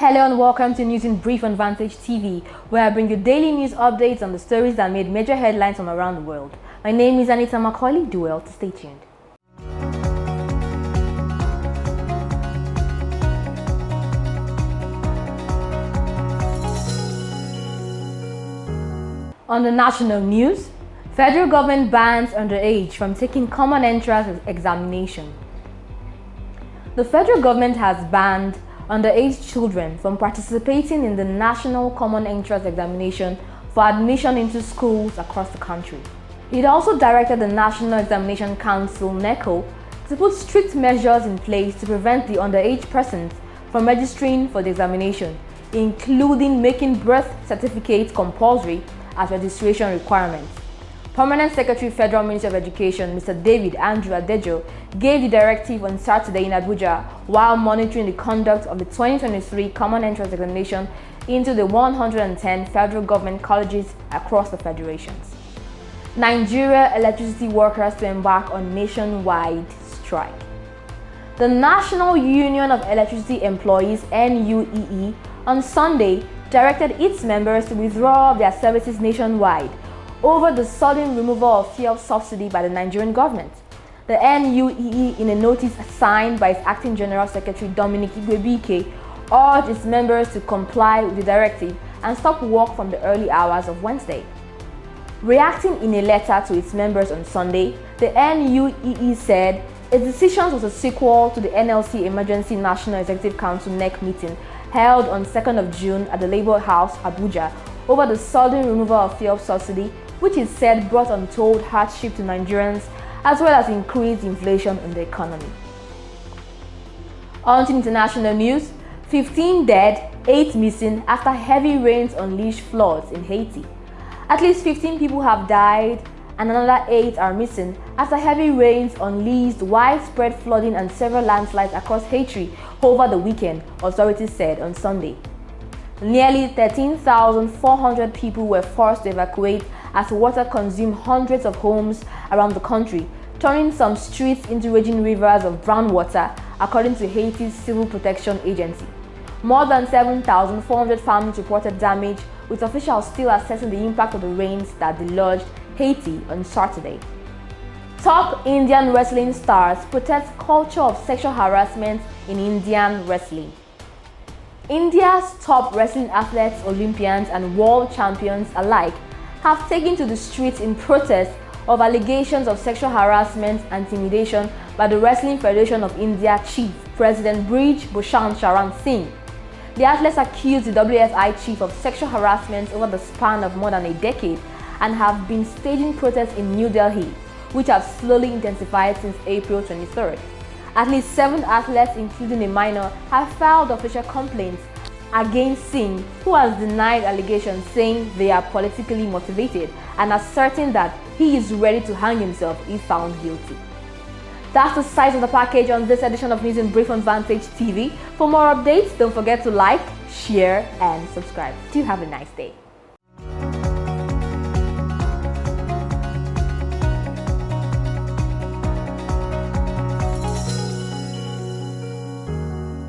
Hello and welcome to News in Brief on Vantage TV, where I bring you daily news updates on the stories that made major headlines from around the world. My name is Anita Macaulay. Do well to stay tuned. On the national news, federal government bans underage from taking common entrance examination. The federal government has banned underage children from participating in the National Common Entrance Examination for admission into schools across the country. It also directed the National Examination Council (NECO) to put strict measures in place to prevent the underage persons from registering for the examination, including making birth certificates compulsory as registration requirements. Permanent Secretary Federal Ministry of Education Mr. David Andrew Adejo gave the directive on Saturday in Abuja while monitoring the conduct of the 2023 Common Entrance Examination into the 110 federal government colleges across the federations. Nigeria electricity workers to embark on nationwide strike. The National Union of Electricity Employees (NUEE) on Sunday directed its members to withdraw their services nationwide over the sudden removal of fuel subsidy by the Nigerian government. The NUEE, in a notice signed by its Acting General Secretary Dominic Igwebike, urged its members to comply with the directive and stop work from the early hours of Wednesday. Reacting in a letter to its members on Sunday, the NUEE said its decision was a sequel to the NLC Emergency National Executive Council (NEC) meeting held on 2nd of June at the Labour House, Abuja, over the sudden removal of fuel subsidy, which is said brought untold hardship to Nigerians as well as increased inflation in the economy. On to international news, 15 dead, 8 missing after heavy rains unleashed floods in Haiti. At least 15 people have died and another 8 are missing after heavy rains unleashed widespread flooding and several landslides across Haiti over the weekend, authorities said on Sunday. Nearly 13,400 people were forced to evacuate as water consumed hundreds of homes around the country, turning some streets into raging rivers of brown water, according to Haiti's Civil Protection Agency. More than 7,400 families reported damage, with officials still assessing the impact of the rains that deluged Haiti on Saturday. Top Indian wrestling stars protest culture of sexual harassment in Indian wrestling. India's top wrestling athletes, Olympians and world champions alike have taken to the streets in protest of allegations of sexual harassment and intimidation by the Wrestling Federation of India Chief President Brij Bhushan Sharan Singh. The athletes accused the WFI chief of sexual harassment over the span of more than a decade and have been staging protests in New Delhi, which have slowly intensified since April 23rd. At least 7 athletes, including a minor, have filed official complaints against Singh, who has denied allegations, saying they are politically motivated and asserting that he is ready to hang himself if found guilty. That's the size of the package on this edition of News in Brief on Vantage TV. For more updates, don't forget to like, share, and subscribe. Do have a nice day.